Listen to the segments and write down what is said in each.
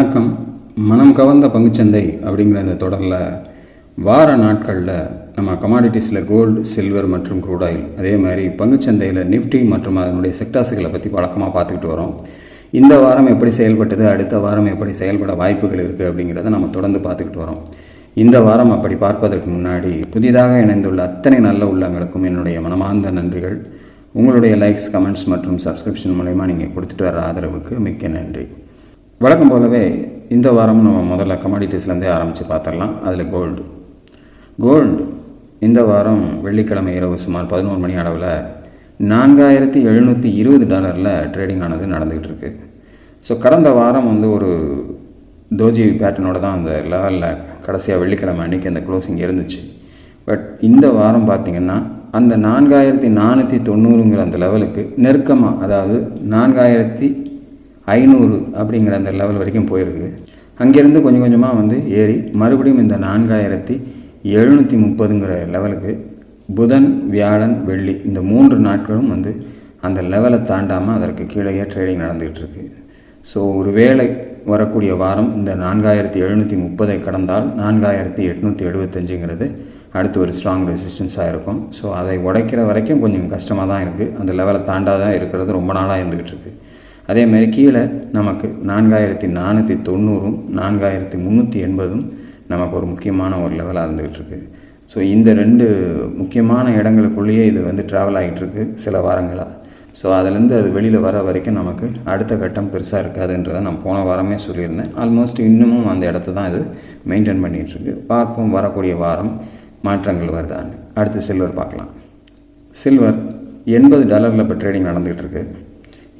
வணக்கம். மனம் கவர்ந்த பங்குச்சந்தை அப்படிங்கிற இந்த தொடரில் வார நாட்களில் நம்ம கமாடிட்டிஸில் கோல்டு, சில்வர் மற்றும் க்ரூட் ஆயில், அதே மாதிரி பங்குச்சந்தையில் நிஃப்டி மற்றும் அதனுடைய செக்டார்ஸுகளை பற்றி வழக்கமாக பார்த்துக்கிட்டு வரோம். இந்த வாரம் எப்படி செயல்பட்டது, அடுத்த வாரம் எப்படி செயல்பட வாய்ப்புகள் இருக்குது அப்படிங்கிறத நம்ம தொடர்ந்து பார்த்துக்கிட்டு வரோம். இந்த வாரம் அப்படி பார்ப்பதற்கு முன்னாடி புதிதாக இணைந்துள்ள அத்தனை நல்ல உள்ளங்களுக்கும் என்னுடைய மனமார்ந்த நன்றிகள். உங்களுடைய லைக்ஸ், கமெண்ட்ஸ் மற்றும் சப்ஸ்கிரிப்ஷன் மூலமா நீங்கள் கொடுத்துட்டு வர ஆதரவுக்கு மிக்க நன்றி. வழக்கம் போலவே இந்த வாரம் நம்ம முதல்ல கமாடிட்டிஸ்லேருந்தே ஆரம்பித்து பார்த்துடலாம். அதில் கோல்டு இந்த வாரம் வெள்ளிக்கிழமை இரவு சுமார் 11 மணி அளவில் $4720 ட்ரேடிங் ஆனது நடந்துக்கிட்டு இருக்கு. ஸோ கடந்த வாரம் ஒரு தோஜி பேட்டர்னோட தான் அந்த லெவலில் கடைசியாக வெள்ளிக்கிழமை அன்றைக்கி அந்த க்ளோசிங் இருந்துச்சு. பட் இந்த வாரம் பார்த்திங்கன்னா அந்த 4490 அந்த லெவலுக்கு நெருக்கமாக, அதாவது 4500 அப்படிங்கிற அந்த லெவல் வரைக்கும் போயிருக்கு. அங்கேருந்து கொஞ்சம் கொஞ்சமாக ஏறி மறுபடியும் இந்த 4730 லெவலுக்கு புதன், வியாழன், வெள்ளி இந்த 3 நாட்களும் அந்த லெவலை தாண்டாமல் அதற்கு கீழேயே ட்ரேடிங் நடந்துகிட்டு இருக்கு. ஸோ ஒரு வேளை வரக்கூடிய வாரம் இந்த 4730 கடந்தால் 4875 அடுத்து ஒரு ஸ்ட்ராங் ரெசிஸ்டன்ஸாக இருக்கும். ஸோ அதை உடைக்கிற வரைக்கும் கொஞ்சம் கஷ்டமாக தான் இருக்குது. அந்த லெவலை தாண்டாதான் இருக்கிறது ரொம்ப நாளாக இருந்துக்கிட்டு இருக்குது. அதேமாதிரி கீழே நமக்கு 4490 4380 நமக்கு ஒரு முக்கியமான ஒரு லெவலாக இருந்துகிட்டு இருக்குது. ஸோ இந்த 2 முக்கியமான இடங்களுக்குள்ளேயே இது ட்ராவல் ஆகிட்டுருக்கு சில வாரங்களாக. ஸோ அதிலேருந்து அது வெளியில் வர வரைக்கும் நமக்கு அடுத்த கட்டம் பெருசாக இருக்காதுன்றதை நான் போன வாரமே சொல்லியிருந்தேன். ஆல்மோஸ்ட் இன்னமும் அந்த இடத்த தான் இது மெயின்டைன் பண்ணிகிட்ருக்கு. பார்ப்போம் வரக்கூடிய வாரம் மாற்றங்கள் வருதான்னு. அடுத்து சில்வர் பார்க்கலாம். சில்வர் $80 இப்போ ட்ரேடிங் நடந்துகிட்டு இருக்கு.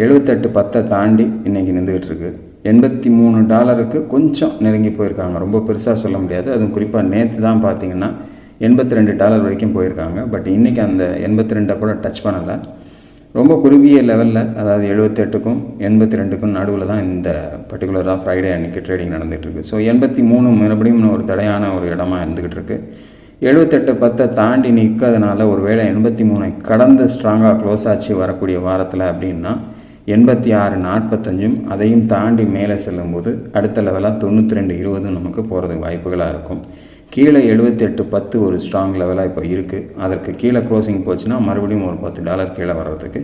78.10 தாண்டி இன்றைக்கி நின்றுக்கிட்டு இருக்குது. $83 கொஞ்சம் நெருங்கி போயிருக்காங்க. ரொம்ப பெருசாக சொல்ல முடியாது. அதுவும் குறிப்பாக நேற்று தான் பார்த்திங்கன்னா $82 வரைக்கும் போயிருக்காங்க. பட் இன்றைக்கி அந்த 82 கூட டச் பண்ணலை. ரொம்ப குறுகிய லெவலில், அதாவது 78க்கும் 82க்கும் நடுவில் தான் இந்த பர்டிகுலராக ஃப்ரைடே அன்றைக்கி ட்ரேடிங் நடந்துகிட்ருக்கு. ஸோ 83 மறுபடியும் ஒரு தடையான ஒரு இடமா இருந்துக்கிட்டு இருக்குது. 78.10 தாண்டி நிற்கிறதுனால ஒரு வேளை 83 கடந்து ஸ்ட்ராங்காக க்ளோஸ் ஆச்சு வரக்கூடிய வாரத்தில் அப்படின்னா 86.45 அதையும் தாண்டி மேலே செல்லும்போது அடுத்த லெவலாக 92.20 நமக்கு போகிறதுக்கு வாய்ப்புகளாக இருக்கும். கீழே 78.10 ஒரு ஸ்ட்ராங் லெவலாக இப்போ இருக்குது. அதற்கு கீழே க்ளோசிங் போச்சுன்னா மறுபடியும் ஒரு $10 கீழே வர்றதுக்கு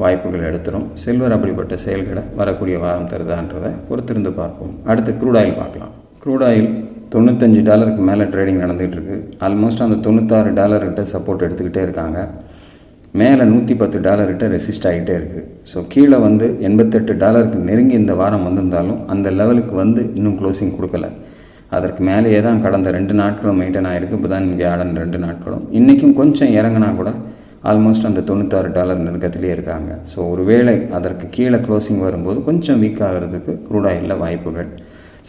வாய்ப்புகள் எடுத்துரும். சில்வர் அப்படிப்பட்ட செயல்களை வரக்கூடிய வாரம் தருதான்றதை பொறுத்திருந்து பார்ப்போம். அடுத்து க்ரூட் ஆயில் பார்க்கலாம். க்ரூட் ஆயில் $95 மேலே ட்ரேடிங் நடந்துகிட்டு இருக்குது. ஆல்மோஸ்ட் அந்த $96 சப்போர்ட் எடுத்துக்கிட்டே இருக்காங்க. மேலே $110 ரெசிஸ்ட் ஆகிட்டே இருக்குது. ஸோ கீழே $88 நெருங்கி இந்த வாரம் வந்திருந்தாலும் அந்த லெவலுக்கு இன்னும் க்ளோசிங் கொடுக்கல. அதற்கு மேலேயே தான் கடந்த 2 நாட்களும் மெயின்டைன் ஆகிருக்கு. இப்போ தான் வியாழன் 2 நாட்களும். இன்றைக்கும் கொஞ்சம் இறங்கினா கூட ஆல்மோஸ்ட் அந்த $96 நெருக்கத்திலே இருக்காங்க. ஸோ ஒரு வேளை அதற்கு கீழே க்ளோசிங் வரும்போது கொஞ்சம் வீக் ஆகிறதுக்கு க்ரூட் ஆயிலில் வாய்ப்புகள்.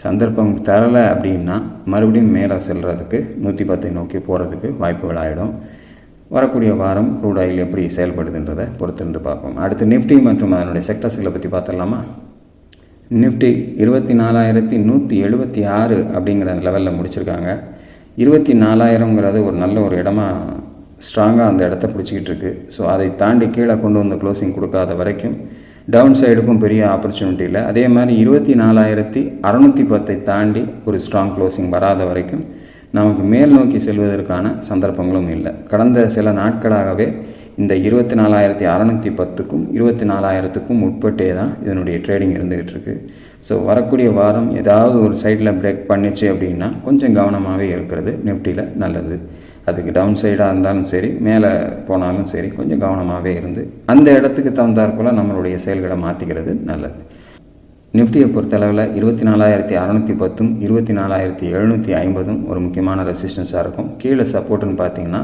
சந்தர்ப்பம் தரலை அப்படின்னா மறுபடியும் மேலே செல்கிறதுக்கு 110 நோக்கி போகிறதுக்கு வாய்ப்புகள் ஆகிடும். வரக்கூடிய வாரம் க்ரூட் ஆயில் எப்படி செயல்படுதுன்றதை பொறுத்திருந்து பார்ப்போம். அடுத்து நிஃப்டி மற்றும் அதனுடைய செக்டர்ஸ்களை பற்றி பார்த்துடலாமா? நிஃப்டி 24,176 அப்படிங்கிற லெவலில் முடிச்சிருக்காங்க. 24,000 ஒரு நல்ல ஒரு இடமா ஸ்ட்ராங்காக அந்த இடத்த பிடிச்சிக்கிட்டு இருக்குது. ஸோ அதை தாண்டி கீழே கொண்டு வந்து க்ளோசிங் கொடுக்காத வரைக்கும் டவுன் சைடுக்கும் பெரிய ஆப்பர்ச்சுனிட்டி இல்லை. அதே மாதிரி 24,610 தாண்டி ஒரு ஸ்ட்ராங் க்ளோசிங் வராத வரைக்கும் நமக்கு மேல் நோக்கி செல்வதற்கான சந்தர்ப்பங்களும் இல்லை. கடந்த சில நாட்களாகவே இந்த 24,610க்கும் 24,000க்கும் உட்பட்டே தான் இதனுடைய ட்ரேடிங் இருந்துகிட்டு இருக்குது. ஸோ வரக்கூடிய வாரம் ஏதாவது ஒரு சைடில் பிரேக் பண்ணிச்சு அப்படின்னா கொஞ்சம் கவனமாகவே இருக்கிறது நிஃப்டியில் நல்லது. அதுக்கு டவுன் சைடாக இருந்தாலும் சரி, மேலே போனாலும் சரி, கொஞ்சம் கவனமாகவே இருந்து அந்த இடத்துக்கு தகுந்தாற்போல் நம்மளுடைய செயல்களை மாற்றிக்கிறது நல்லது. நிஃப்டியை பொறுத்தளவில் 24,610ம் 24,750 ஒரு முக்கியமான ரெசிஸ்டன்ஸாக இருக்கும். கீழே சப்போர்ட்டுன்னு பார்த்தீங்கன்னா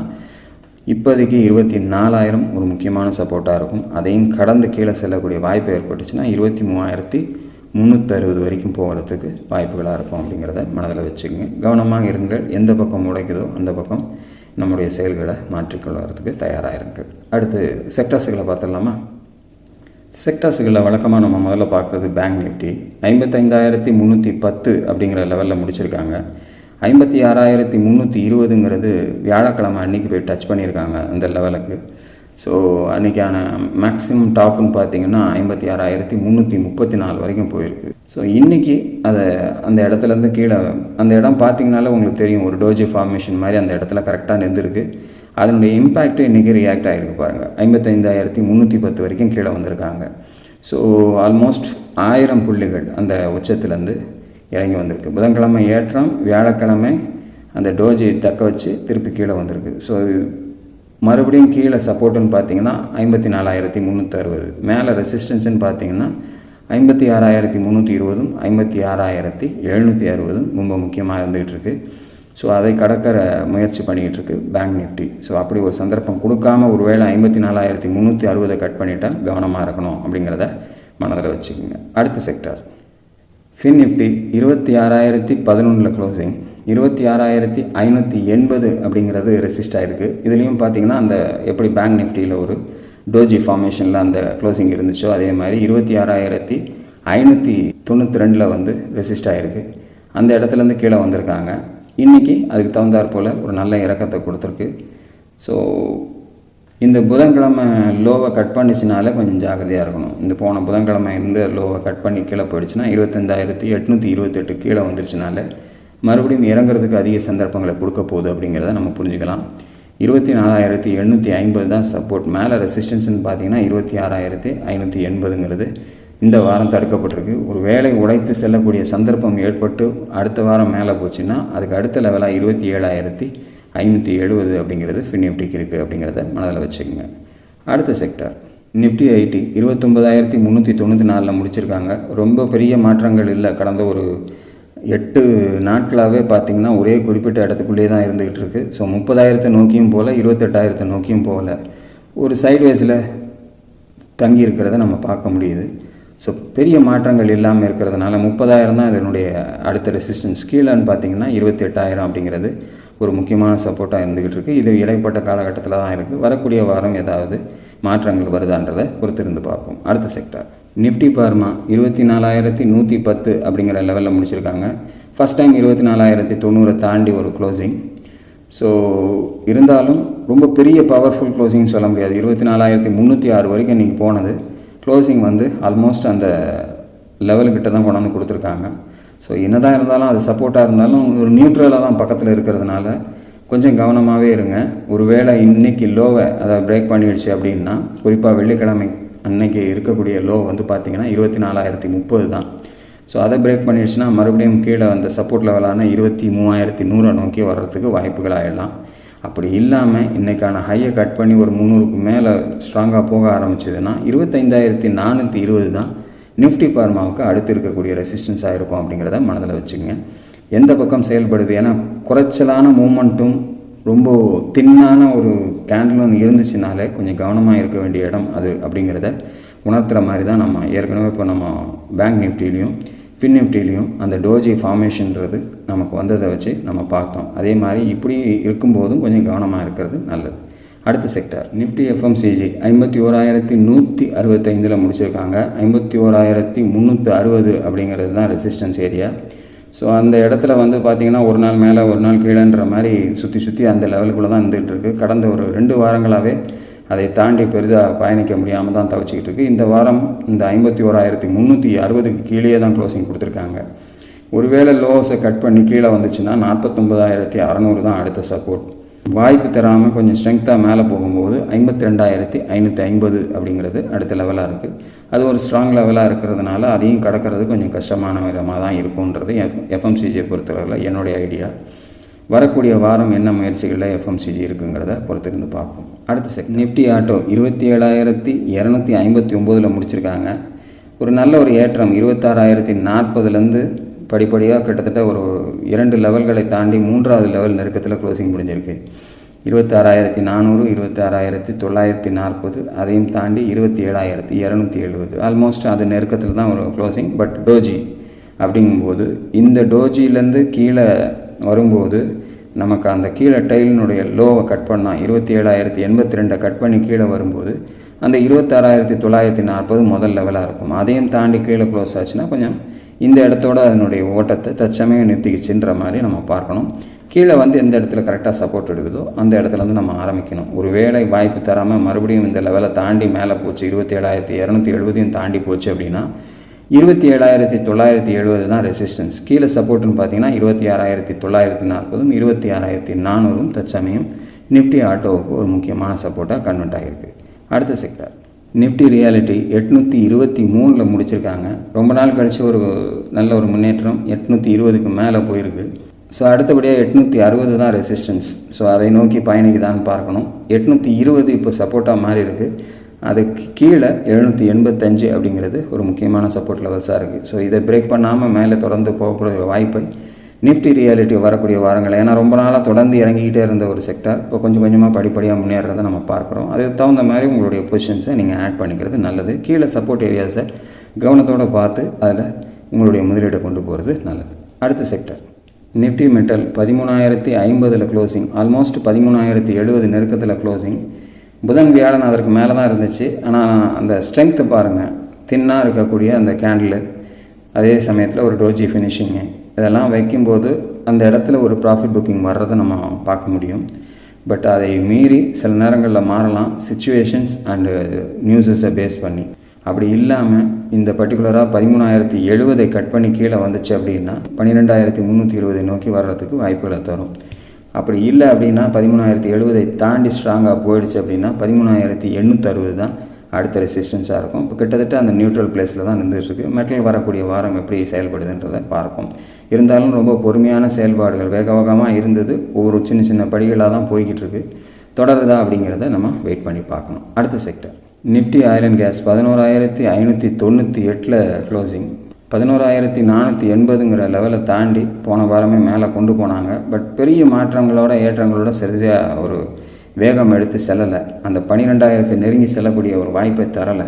இப்போதைக்கு 24,000 ஒரு முக்கியமான சப்போர்ட்டாக இருக்கும். அதையும் கடந்து கீழே செல்லக்கூடிய வாய்ப்பு ஏற்பட்டுச்சுன்னா 23,360 வரைக்கும் போகிறதுக்கு வாய்ப்புகளாக இருக்கும். அப்படிங்கிறத மனதில் வச்சுக்கோங்க. கவனமாக இருங்கள். எந்த பக்கம் உடைக்குதோ அந்த பக்கம் நம்முடைய செயல்களை மாற்றிக்கொள்வதற்கு தயாராக இருங்கள். அடுத்து செக்டர்ஸுகளை பார்த்துடலாமா? செக்டர்ஸுகளில் வழக்கமாக நம்ம முதல்ல பார்க்குறது பேங்க் நிஃப்டி 55,310 அப்படிங்கிற லெவலில் முடிச்சிருக்காங்க. 56,320 வியாழக்கிழமை அன்றைக்கி போய் டச் பண்ணியிருக்காங்க அந்த லெவலுக்கு. ஸோ அன்றைக்கான மேக்ஸிமம் டாப்புன்னு பார்த்தீங்கன்னா 56,334 வரைக்கும் போயிருக்கு. ஸோ இன்றைக்கி அந்த இடத்துலேருந்து கீழே அந்த இடம் பார்த்திங்கனால உங்களுக்கு தெரியும், ஒரு டோஜி ஃபார்மேஷன் மாதிரி அந்த இடத்துல கரெக்டாக நின்றுருக்கு. அதனுடைய இம்பேக்ட்டு இன்றைக்கி ரியாக்ட் ஆகிருக்கு பாருங்கள். 55,310 வரைக்கும் கீழே வந்திருக்காங்க. ஸோ ஆல்மோஸ்ட் 1000 புள்ளிகள் அந்த உச்சத்துலேருந்து இறங்கி வந்திருக்கு. புதன்கிழமை ஏற்றம், வியாழக்கிழமை அந்த டோஜி தக்க வச்சு திருப்பி கீழே வந்திருக்கு. ஸோ மறுபடியும் கீழே சப்போர்ட்டுன்னு பார்த்தீங்கன்னா 54,360, மேலே ரெசிஸ்டன்ஸுன்னு பார்த்தீங்கன்னா 56,320, 56,760 ரொம்ப முக்கியமாக இருந்துகிட்டு இருக்குது. ஸோ அதை கடக்கிற முயற்சி பண்ணிகிட்டு இருக்கு பேங்க் நிஃப்டி. ஸோ அப்படி ஒரு சந்தர்ப்பம் கொடுக்காமல் ஒருவேளை 54,360 கட் பண்ணிட்டால் கவனமாக இருக்கணும் அப்படிங்கிறத மனதில் வச்சுக்கோங்க. அடுத்த செக்டார் ஃபின் நிஃப்டி 26,011 க்ளோசிங், 26,580 அப்படிங்கிறது ரெசிஸ்ட் ஆகிருக்கு. இதுலேயும் பார்த்திங்கன்னா அந்த எப்படி பேங்க் நிஃப்டியில் ஒரு டோஜி ஃபார்மேஷனில் அந்த க்ளோசிங் இருந்துச்சோ அதே மாதிரி 26,592 வந்து ரெசிஸ்ட் ஆகிருக்கு. அந்த இடத்துலேருந்து கீழே வந்திருக்காங்க. இன்றைக்கி அதுக்கு தகுந்தாற் போல் ஒரு நல்ல இறக்கத்தை கொடுத்துருக்கு. ஸோ இந்த புதன்கிழமை லோவை கட் பண்ணிச்சினால கொஞ்சம் ஜாகிரதையாக இருக்கணும். இந்த போன புதன்கிழமை இருந்து லோவை கட் பண்ணி கீழே போயிடுச்சுன்னா 25,828 கீழே வந்துருச்சுனால மறுபடியும் இறங்குறதுக்கு அதிக சந்தர்ப்பங்களை கொடுக்க போகுது அப்படிங்கிறத நம்ம புரிஞ்சுக்கலாம். 24,850 தான் சப்போர்ட். மேலே ரெசிஸ்டன்ஸ்னு பார்த்தீங்கன்னா 26,580ங்கிறது இந்த வாரம் தடுக்கப்பட்டிருக்கு. ஒரு வேலை உடைத்து செல்லக்கூடிய சந்தர்ப்பம் ஏற்பட்டு அடுத்த வாரம் மேலே போச்சுன்னா அதுக்கு அடுத்த லெவலாக 27,570 அப்படிங்கிறது ஃபின் நிஃப்டிக்கு இருக்குது அப்படிங்கிறத மனதில் வச்சுக்கோங்க. அடுத்த செக்டார் நிஃப்டி ஐடி 29,394 முடிச்சிருக்காங்க. ரொம்ப பெரிய மாற்றங்கள் இல்லை. கடந்த ஒரு 8 நாட்களாகவே பார்த்திங்கன்னா ஒரே குறிப்பிட்ட இடத்துக்குள்ளே தான் இருந்துக்கிட்டு இருக்குது. ஸோ 30,000 நோக்கியும் போல் 28,000 நோக்கியும் போல் ஒரு சைட்வேஸில் தங்கி இருக்கிறத நம்ம பார்க்க முடியுது. ஸோ பெரிய மாற்றங்கள் இல்லாமல் இருக்கிறதுனால 30,000 தான் இதனுடைய அடுத்த ரெசிஸ்டன்ஸ். கீழேன்னு பார்த்திங்கன்னா 28,000 அப்படிங்கிறது ஒரு முக்கியமான சப்போர்ட்டாக இருந்துக்கிட்டு இருக்குது. இது இடைப்பட்ட காலகட்டத்தில் தான் இருக்குது. வரக்கூடிய வாரம் ஏதாவது மாற்றங்கள் வருதான்றதை பொறுத்திருந்து பார்ப்போம். அடுத்த செக்டார் நிஃப்டி பார்மா 24,110 அப்படிங்கிற லெவலில் முடிச்சிருக்காங்க. ஃபஸ்ட் டைம் 24,090 தாண்டி ஒரு க்ளோசிங். ஸோ இருந்தாலும் ரொம்ப பெரிய பவர்ஃபுல் க்ளோசிங்னு சொல்ல முடியாது. 24,306 வரைக்கும் இன்றைக்கி போனது. க்ளோசிங் வந்து ஆல்மோஸ்ட் அந்த லெவலுக்கிட்ட தான் கொண்டாந்து கொடுத்துருக்காங்க. ஸோ என்ன தான் இருந்தாலும் அது சப்போர்ட்டாக இருந்தாலும் ஒரு நியூட்ரலாக தான் பக்கத்தில் இருக்கிறதுனால கொஞ்சம் கவனமாகவே இருங்க. ஒரு வேளை இன்றைக்கி லோவை அதை பிரேக் பண்ணிடுச்சு அப்படின்னா, குறிப்பாக வெள்ளிக்கிழமை அன்னைக்கு இருக்கக்கூடிய லோ வந்து பார்த்திங்கன்னா 24,030 தான். ஸோ அதை பிரேக் பண்ணிடுச்சுன்னா மறுபடியும் கீழே அந்த சப்போர்ட் லெவலான 23,100 நோக்கி வர்றதுக்கு வாய்ப்புகள் ஆகிடலாம். அப்படி இல்லாமல் இன்றைக்கான ஹையை கட் பண்ணி ஒரு 300க்கு மேலே ஸ்ட்ராங்காக போக ஆரம்பிச்சதுன்னா 25,420 தான் நிஃப்டி பார்மாவுக்கு அடுத்து இருக்கக்கூடிய ரெசிஸ்டன்ஸாக இருக்கும் அப்படிங்கிறத மனதில் வச்சுக்கோங்க. எந்த பக்கம் செயல்படுது, ஏன்னா குறைச்சலான மூமெண்ட்டும் ரொம்ப தின்னான ஒரு கேண்டிலும் இருந்துச்சுனாலே கொஞ்சம் கவனமாக இருக்க வேண்டிய இடம் அது அப்படிங்கிறத உணர்த்துற மாதிரி தான் நம்ம ஏற்கனவே இப்போ நம்ம பேங்க் நிஃப்டிலையும் ஃபின் நிஃப்டிலையும் அந்த டோஜி ஃபார்மேஷன்றது நமக்கு வந்ததை வச்சு நம்ம பார்த்தோம். அதே மாதிரி இப்படி இருக்கும்போதும் கொஞ்சம் கவனமாக இருக்கிறது நல்லது. அடுத்த செக்டார் நிஃப்டி எஃப்எம்சிஜி 51,165 முடிச்சிருக்காங்க. 51,360 அப்படிங்கிறது தான் ரெசிஸ்டன்ஸ் ஏரியா. ஸோ அந்த இடத்துல வந்து பார்த்திங்கன்னா ஒரு நாள் மேலே ஒரு நாள் கீழேன்ற மாதிரி சுற்றி அந்த லெவலுக்குள்ளே தான் இருந்துகிட்டு இருக்குது. கடந்த ஒரு 2 வாரங்களாகவே அதை தாண்டி பெரிதாக பயணிக்க முடியாமல் தான் தவிச்சிக்கிட்டு இருக்குது. இந்த வாரம் இந்த 51,360க்கு கீழே தான் க்ளோசிங் கொடுத்துருக்காங்க. ஒருவேளை லோஸை கட் பண்ணி கீழே வந்துச்சுன்னா 49,600 தான் அடுத்த சப்போர்ட். வாய்ப்பு தராமல் கொஞ்சம் ஸ்ட்ரென்த்தாக மேலே போகும்போது 52,550 அப்படிங்கிறது அடுத்த லெவலாக இருக்குது. அது ஒரு ஸ்ட்ராங் லெவலாக இருக்கிறதுனால அதையும் கடக்கிறது கொஞ்சம் கஷ்டமான விதமாக தான் இருக்கும்ன்றது எஃப்எம்சிஜியை பொறுத்தளவில் என்னுடைய ஐடியா. வரக்கூடிய வாரம் என்ன முயற்சிகளில் எஃப்எம்சிஜி இருக்குங்கிறத பொறுத்திருந்து பார்ப்போம். அடுத்த நிஃப்டி ஆட்டோ 27,259 முடிச்சிருக்காங்க. ஒரு நல்ல ஒரு ஏற்றம் 26,040 படிப்படியாக கிட்டத்தட்ட ஒரு 2 லெவல்களை தாண்டி 3வது லெவல் நெருக்கத்தில் க்ளோசிங் முடிஞ்சிருக்கு. 26,400, 26,940, அதையும் தாண்டி 27,270. ஆல்மோஸ்ட் அது நெருக்கத்தில் தான் ஒரு க்ளோசிங். பட் டோஜி அப்படிங்கும்போது இந்த டோஜிலேருந்து கீழே வரும்போது நமக்கு அந்த கீழே டைலினுடைய லோவை கட் பண்ணால் 27,082 கட் பண்ணி கீழே வரும்போது அந்த 26,940 முதல் லெவலாக இருக்கும். அதையும் தாண்டி கீழே க்ளோஸ் ஆச்சுன்னா கொஞ்சம் இந்த இடத்தோட அதனுடைய ஓட்டத்தை தற்சமயம் நிறுத்திக்கிச்சுன்ற மாதிரி நம்ம பார்க்கணும். கீழே வந்து எந்த இடத்துல கரெக்டாக சப்போர்ட் எடுக்குதோ அந்த இடத்துல வந்து நம்ம ஆரம்பிக்கணும். ஒரு வேளை வாய்ப்பு தராமல் மறுபடியும் இந்த லெவலை தாண்டி மேலே போச்சு 27,270 தாண்டி போச்சு அப்படின்னா 27,970 தான் ரெசிஸ்டன்ஸ். கீழே சப்போர்ட்டுன்னு பார்த்தீங்கன்னா 26,940 26,400 தற்சமயம் நிஃப்டி ஆட்டோவுக்கு ஒரு முக்கியமான சப்போர்ட்டாக கன்வெர்ட் ஆகிருக்கு. அடுத்த செக்டர் நிஃப்டி ரியாலிட்டி 823 முடிச்சிருக்காங்க. ரொம்ப நாள் கழித்து ஒரு நல்ல ஒரு முன்னேற்றம் 820க்கு மேலே போயிருக்கு. ஸோ அடுத்தபடியாக 860 தான் ரெசிஸ்டன்ஸ். ஸோ அதை நோக்கி பயணிக்குதான்னு பார்க்கணும். 820 இப்போ சப்போர்ட்டாக மாறி இருக்குது. அதுக்கு கீழே 785 அப்படிங்கிறது ஒரு முக்கியமான சப்போர்ட் லெவல்ஸாக இருக்குது. ஸோ இதை பிரேக் பண்ணாமல் மேலே தொடர்ந்து போகக்கூடிய வாய்ப்பை நிஃப்டி ரியாலிட்டி வரக்கூடிய வாரங்கள், ஏன்னா ரொம்ப நாளாக தொடர்ந்து இறங்கிக்கிட்டே இருந்த ஒரு செக்டார் இப்போ கொஞ்சம் கொஞ்சமாக படிப்படியாக முன்னேறதை நம்ம பார்க்குறோம். அதுக்கு தகுந்த மாதிரி உங்களுடைய பொசிஷன்ஸை நீங்கள் ஆட் பண்ணிக்கிறது நல்லது. கீழே சப்போர்ட் ஏரியாஸை கவனத்தோடு பார்த்து அதில் உங்களுடைய முதலீடை கொண்டு போகிறது நல்லது. அடுத்த sector Nifty metal 13,050 closing, almost 13,070 நெருக்கத்தில் க்ளோசிங். புதன் வியாழன் அதற்கு மேலே தான் இருந்துச்சு. ஆனால் அந்த ஸ்ட்ரென்த்தை பாருங்கள், தின்னாக இருக்கக்கூடிய அந்த கேண்டில், அதே சமயத்தில் ஒரு டோஜி ஃபினிஷிங்கு, இதெல்லாம் வைக்கும்போது அந்த இடத்துல ஒரு ப்ராஃபிட் புக்கிங் வர்றதை நம்ம பார்க்க முடியும். பட் அதை மீறி சில நேரங்களில் மாறலாம், சிச்சுவேஷன்ஸ் அண்டு நியூஸஸை பேஸ் பண்ணி. அப்படி இல்லாமல் இந்த பர்டிகுலராக 13,070 கட் பண்ணி கீழே வந்துச்சு அப்படின்னா 12,320 நோக்கி வர்றதுக்கு வாய்ப்புகளை தரும். அப்படி இல்லை அப்படின்னா 13,070 தாண்டி ஸ்ட்ராங்காக போயிடுச்சு அப்படின்னா 13,860 தான் அடுத்த ரெசிஸ்டன்ஸாக இருக்கும். இப்போ கிட்டத்தட்ட அந்த நியூட்ரல் பிளேஸில் தான் நின்றுட்டுருக்கு. மெட்டல் வரக்கூடிய வாரம் எப்படி செயல்படுதுன்றதை பார்ப்போம். இருந்தாலும் ரொம்ப பொறுமையான செயல்பாடுகள் வேக வேகமாக இருந்தது, ஒவ்வொரு சின்ன சின்ன படிகளாக தான் போய்கிட்டு இருக்குது. தொடருதா அப்படிங்கிறத நம்ம வெயிட் பண்ணி பார்க்கணும். அடுத்த sector Nifty oil and gas 11,598 closing. 11,480 லெவலை தாண்டி போன வாரமே மேலே கொண்டு போனாங்க. பட் பெரிய மாற்றங்களோட ஏற்றங்களோட சரியாக ஒரு வேகம் எடுத்து செல்லலை. அந்த 12,000 நெருங்கி செல்லக்கூடிய ஒரு வாய்ப்பை தரலை.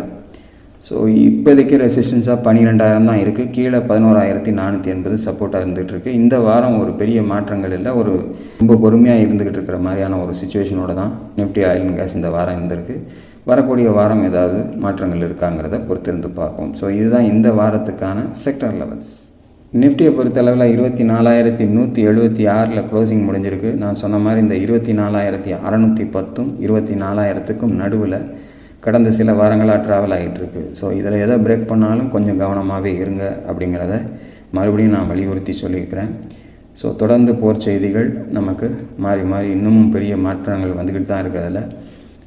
ஸோ இப்போதைக்கு ரெசிஸ்டன்ஸாக 12,000 தான் இருக்குது. கீழே 11,480 சப்போர்ட்டாக இருந்துகிட்ருக்கு. இந்த வாரம் ஒரு பெரிய மாற்றங்கள் இல்லை, ஒரு ரொம்ப பொறுமையாக இருந்துக்கிட்டு இருக்கிற மாதிரியான ஒரு சுச்சுவேஷனோட தான் நிஃப்டி ஆயில் அண்ட் கேஸ் இந்த வாரம் இருந்திருக்கு. வரக்கூடிய வாரம் ஏதாவது மாற்றங்கள் இருக்காங்கிறத பொறுத்திருந்து பார்ப்போம். ஸோ இதுதான் இந்த வாரத்துக்கான செக்டர் லெவல்ஸ். நிஃப்டியை பொறுத்தளவில் 24,176 க்ளோசிங் முடிஞ்சிருக்கு. நான் சொன்ன மாதிரி இந்த 24,610 24,000க்கும் நடுவில் கடந்த சில வாரங்களாக ட்ராவல் ஆகிட்டுருக்கு. ஸோ இதில் எதை பிரேக் பண்ணாலும் கொஞ்சம் கவனமாகவே இருங்க அப்படிங்கிறத மறுபடியும் நான் வலியுறுத்தி சொல்லியிருக்கிறேன். ஸோ தொடர்ந்து போர் செய்திகள் நமக்கு மாறி மாறி இன்னமும் பெரிய மாற்றங்கள் வந்துக்கிட்டு தான் இருக்குது. அதில்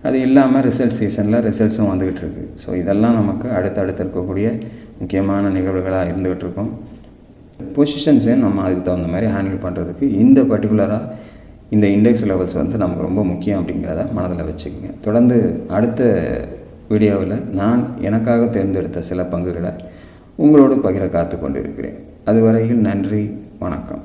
அது இல்லாமல் ரிசல்ட் சீசனில் ரிசல்ட்ஸும் வந்துக்கிட்டு இருக்குது. ஸோ இதெல்லாம் நமக்கு அடுத்தடுத்து இருக்கக்கூடிய முக்கியமான நிகழ்வுகளாக இருந்துகிட்டு இருக்கும். பொசிஷன்ஸையும் நம்ம அதுக்கு தகுந்த மாதிரி ஹேண்டில் பண்ணுறதுக்கு இந்த பர்டிகுலராக இந்த இண்டெக்ஸ் லெவல்ஸ் நமக்கு ரொம்ப முக்கியம் அப்படிங்கிறத மனதில் வச்சுக்கோங்க. தொடர்ந்து அடுத்த வீடியோவில் நான் எனக்காக தேர்ந்தெடுத்த சில பங்குகளை உங்களோடு பகிர காத்து கொண்டு இருக்கிறேன். அதுவரையில் நன்றி, வணக்கம்.